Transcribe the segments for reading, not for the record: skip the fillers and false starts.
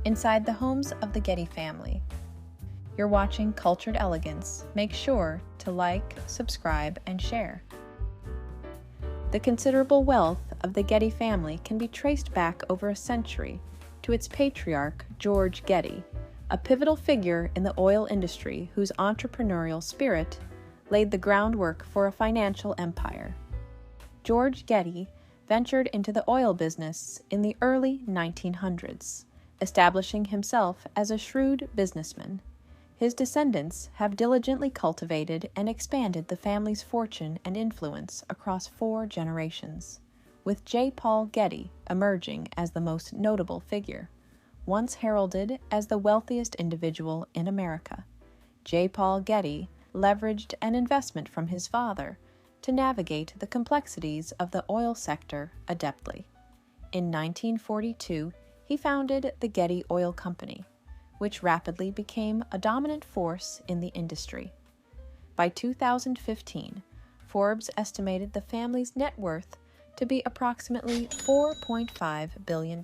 inside the homes of the Getty family. You're watching Cultured Elegance. Make sure to like, subscribe, and share. The considerable wealth of the Getty family can be traced back over a century to its patriarch, George Getty, a pivotal figure in the oil industry whose entrepreneurial spirit laid the groundwork for a financial empire. George Getty ventured into the oil business in the early 1900s, establishing himself as a shrewd businessman. His descendants have diligently cultivated and expanded the family's fortune and influence across 4 generations, with J. Paul Getty emerging as the most notable figure. Once heralded as the wealthiest individual in America, J. Paul Getty leveraged an investment from his father to navigate the complexities of the oil sector adeptly. In 1942, he founded the Getty Oil Company, which rapidly became a dominant force in the industry. By 2015, Forbes estimated the family's net worth to be approximately $4.5 billion.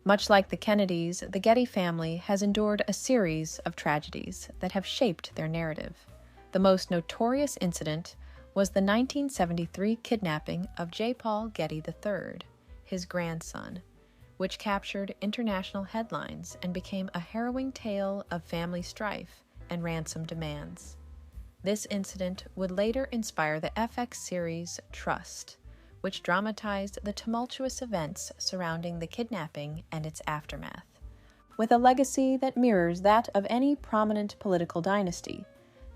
Much like the Kennedys, the Getty family has endured a series of tragedies that have shaped their narrative. The most notorious incident was the 1973 kidnapping of J. Paul Getty III, his grandson, which captured international headlines and became a harrowing tale of family strife and ransom demands. This incident would later inspire the FX series Trust, which dramatized the tumultuous events surrounding the kidnapping and its aftermath. With a legacy that mirrors that of any prominent political dynasty,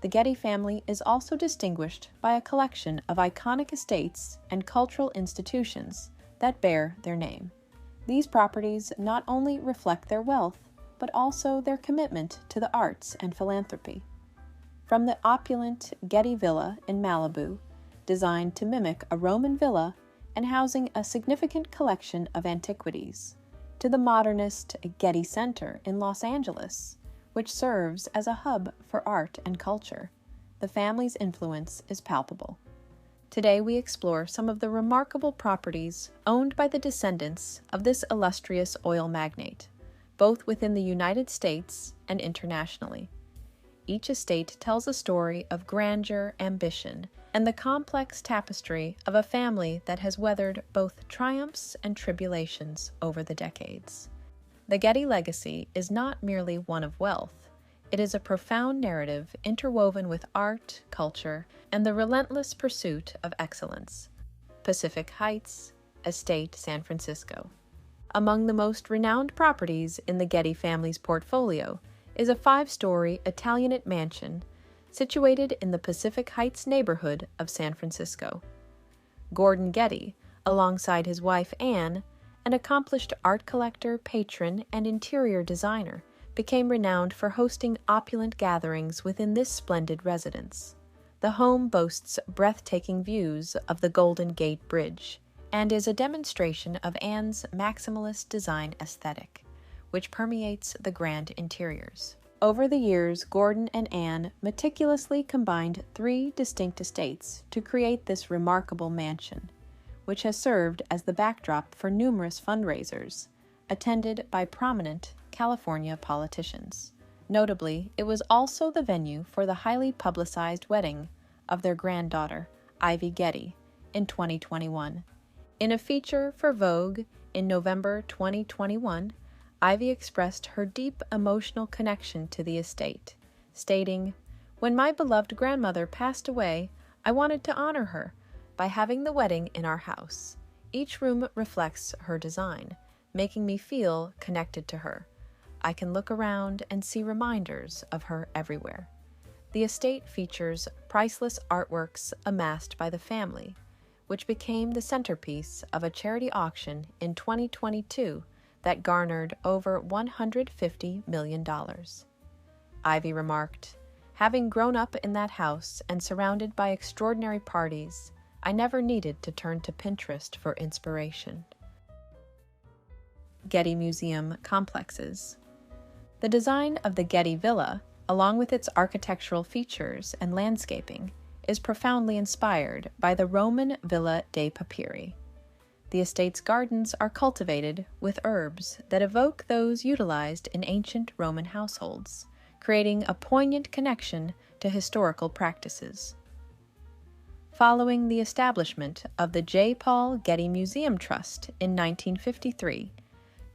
the Getty family is also distinguished by a collection of iconic estates and cultural institutions that bear their name. These properties not only reflect their wealth, but also their commitment to the arts and philanthropy. From the opulent Getty Villa in Malibu, designed to mimic a Roman villa and housing a significant collection of antiquities, to the modernist Getty Center in Los Angeles, which serves as a hub for art and culture, the family's influence is palpable. Today we explore some of the remarkable properties owned by the descendants of this illustrious oil magnate, both within the United States and internationally. Each estate tells a story of grandeur, ambition, and the complex tapestry of a family that has weathered both triumphs and tribulations over the decades. The Getty legacy is not merely one of wealth. It is a profound narrative interwoven with art, culture, and the relentless pursuit of excellence. Pacific Heights, Estate San Francisco. Among the most renowned properties in the Getty family's portfolio is a 5-story Italianate mansion situated in the Pacific Heights neighborhood of San Francisco. Gordon Getty, alongside his wife Anne, an accomplished art collector, patron, and interior designer, became renowned for hosting opulent gatherings within this splendid residence. The home boasts breathtaking views of the Golden Gate Bridge and is a demonstration of Anne's maximalist design aesthetic, which permeates the grand interiors. Over the years, Gordon and Anne meticulously combined 3 distinct estates to create this remarkable mansion, which has served as the backdrop for numerous fundraisers, attended by prominent California politicians. Notably, it was also the venue for the highly publicized wedding of their granddaughter, Ivy Getty, in 2021. In a feature for Vogue in November 2021, Ivy expressed her deep emotional connection to the estate, stating, "When my beloved grandmother passed away, I wanted to honor her by having the wedding in our house. Each room reflects her design, making me feel connected to her. I can look around and see reminders of her everywhere." The estate features priceless artworks amassed by the family, which became the centerpiece of a charity auction in 2022 that garnered over $150 million. Ivy remarked, "Having grown up in that house and surrounded by extraordinary parties, I never needed to turn to Pinterest for inspiration." Getty Museum complexes. The design of the Getty Villa, along with its architectural features and landscaping, is profoundly inspired by the Roman Villa dei Papiri. The estate's gardens are cultivated with herbs that evoke those utilized in ancient Roman households, creating a poignant connection to historical practices. Following the establishment of the J. Paul Getty Museum Trust in 1953,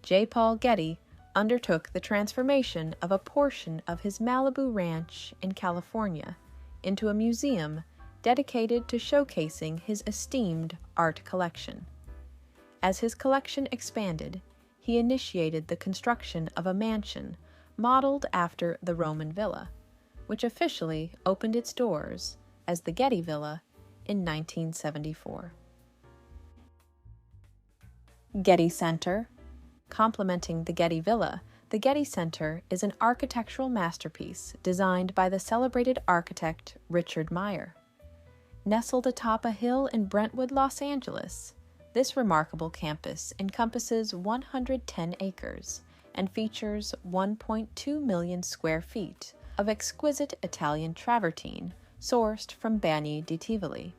J. Paul Getty undertook the transformation of a portion of his Malibu ranch in California into a museum dedicated to showcasing his esteemed art collection. As his collection expanded, he initiated the construction of a mansion modeled after the Roman villa, which officially opened its doors as the Getty Villa in 1974. Getty Center. Complementing the Getty Villa, the Getty Center is an architectural masterpiece designed by the celebrated architect Richard Meier. Nestled atop a hill in Brentwood, Los Angeles, this remarkable campus encompasses 110 acres and features 1.2 million square feet of exquisite Italian travertine sourced from Bagni di Tivoli.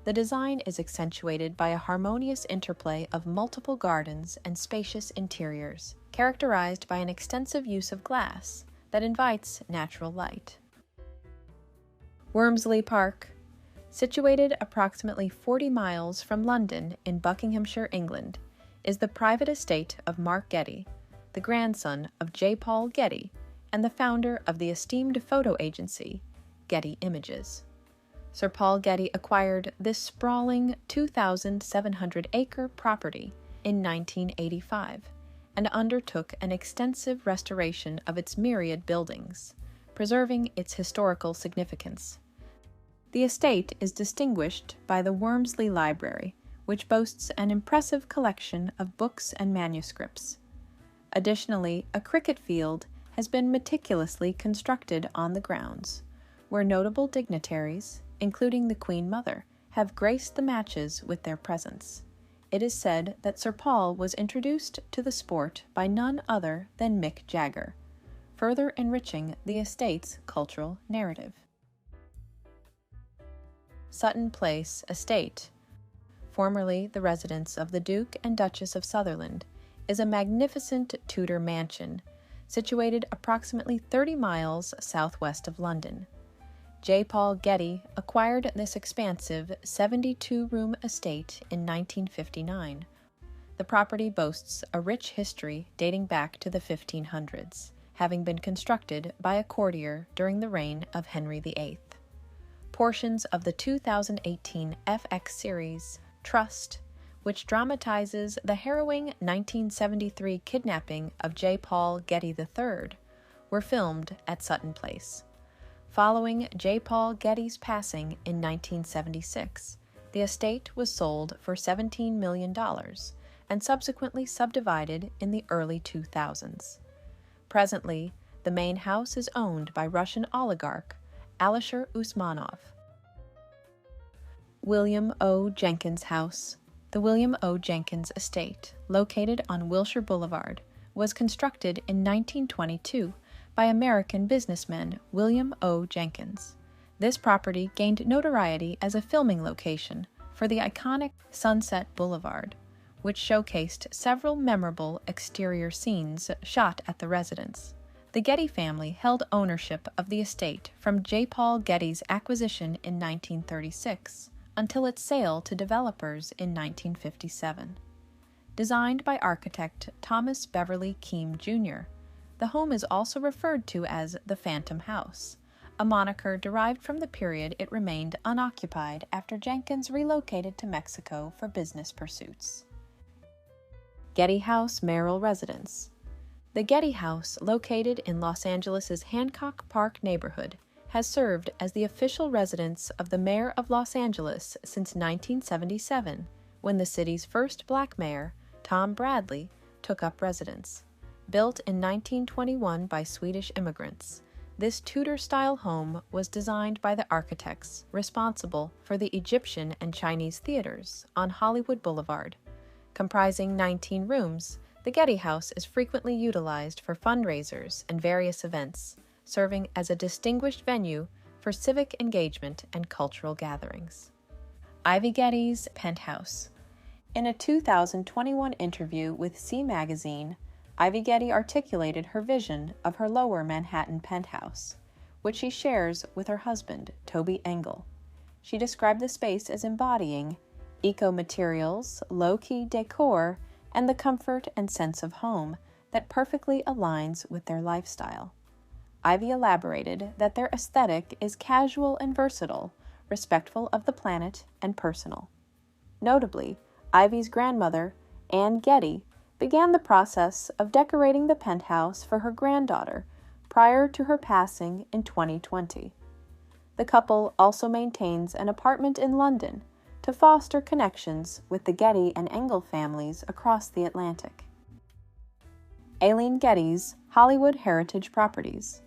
The design is accentuated by a harmonious interplay of multiple gardens and spacious interiors, characterized by an extensive use of glass that invites natural light. Wormsley Park. Situated approximately 40 miles from London in Buckinghamshire, England, is the private estate of Mark Getty, the grandson of J. Paul Getty and the founder of the esteemed photo agency, Getty Images. Sir Paul Getty acquired this sprawling 2,700-acre property in 1985 and undertook an extensive restoration of its myriad buildings, preserving its historical significance. The estate is distinguished by the Wormsley Library, which boasts an impressive collection of books and manuscripts. Additionally, a cricket field has been meticulously constructed on the grounds, where notable dignitaries, including the Queen Mother, have graced the matches with their presence. It is said that Sir Paul was introduced to the sport by none other than Mick Jagger, further enriching the estate's cultural narrative. Sutton Place Estate, formerly the residence of the Duke and Duchess of Sutherland, is a magnificent Tudor mansion situated approximately 30 miles southwest of London. J. Paul Getty acquired this expansive 72-room estate in 1959. The property boasts a rich history dating back to the 1500s, having been constructed by a courtier during the reign of Henry VIII. Portions of the 2018 FX series, Trust, which dramatizes the harrowing 1973 kidnapping of J. Paul Getty III, were filmed at Sutton Place. Following J. Paul Getty's passing in 1976, the estate was sold for $17 million and subsequently subdivided in the early 2000s. Presently, the main house is owned by Russian oligarch Alisher Usmanov. William O. Jenkins House. The William O. Jenkins estate, located on Wilshire Boulevard, was constructed in 1922 by American businessman William O. Jenkins. This property gained notoriety as a filming location for the iconic Sunset Boulevard, which showcased several memorable exterior scenes shot at the residence. The Getty family held ownership of the estate from J. Paul Getty's acquisition in 1936 until its sale to developers in 1957. Designed by architect Thomas Beverly Keim Jr., the home is also referred to as the Phantom House, a moniker derived from the period it remained unoccupied after Jenkins relocated to Mexico for business pursuits. Getty House Mayoral Residence. The Getty House, located in Los Angeles' Hancock Park neighborhood, has served as the official residence of the Mayor of Los Angeles since 1977, when the city's first black mayor, Tom Bradley, took up residence. Built in 1921 by Swedish immigrants, this Tudor-style home was designed by the architects responsible for the Egyptian and Chinese theaters on Hollywood Boulevard. Comprising 19 rooms, the Getty House is frequently utilized for fundraisers and various events, serving as a distinguished venue for civic engagement and cultural gatherings. Ivy Getty's Penthouse. In a 2021 interview with C Magazine, Ivy Getty articulated her vision of her lower Manhattan penthouse, which she shares with her husband, Toby Engel. She described the space as embodying eco-materials, low-key decor, and the comfort and sense of home that perfectly aligns with their lifestyle. Ivy elaborated that their aesthetic is casual and versatile, respectful of the planet, and personal. Notably, Ivy's grandmother, Anne Getty, began the process of decorating the penthouse for her granddaughter prior to her passing in 2020. The couple also maintains an apartment in London to foster connections with the Getty and Engel families across the Atlantic. Aileen Getty's Hollywood Heritage Properties.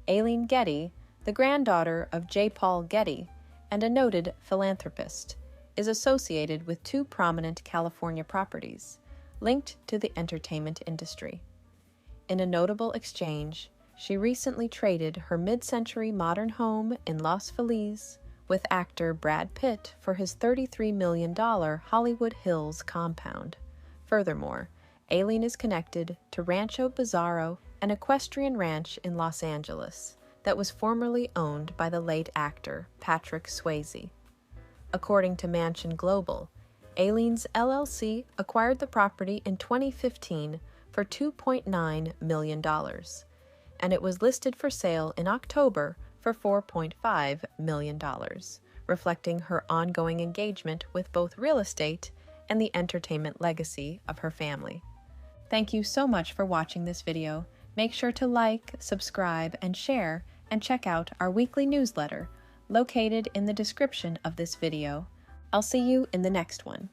Aileen Getty, the granddaughter of J. Paul Getty and a noted philanthropist, is associated with two prominent California properties linked to the entertainment industry. In a notable exchange, she recently traded her mid-century modern home in Los Feliz with actor Brad Pitt for his $33 million Hollywood Hills compound. Furthermore, Aileen is connected to Rancho Bizarro, an equestrian ranch in Los Angeles that was formerly owned by the late actor Patrick Swayze. According to Mansion Global, Aileen's LLC acquired the property in 2015 for $2.9 million, and it was listed for sale in October for $4.5 million, reflecting her ongoing engagement with both real estate and the entertainment legacy of her family. Thank you so much for watching this video. Make sure to like, subscribe, and share, and check out our weekly newsletter located in the description of this video. I'll see you in the next one.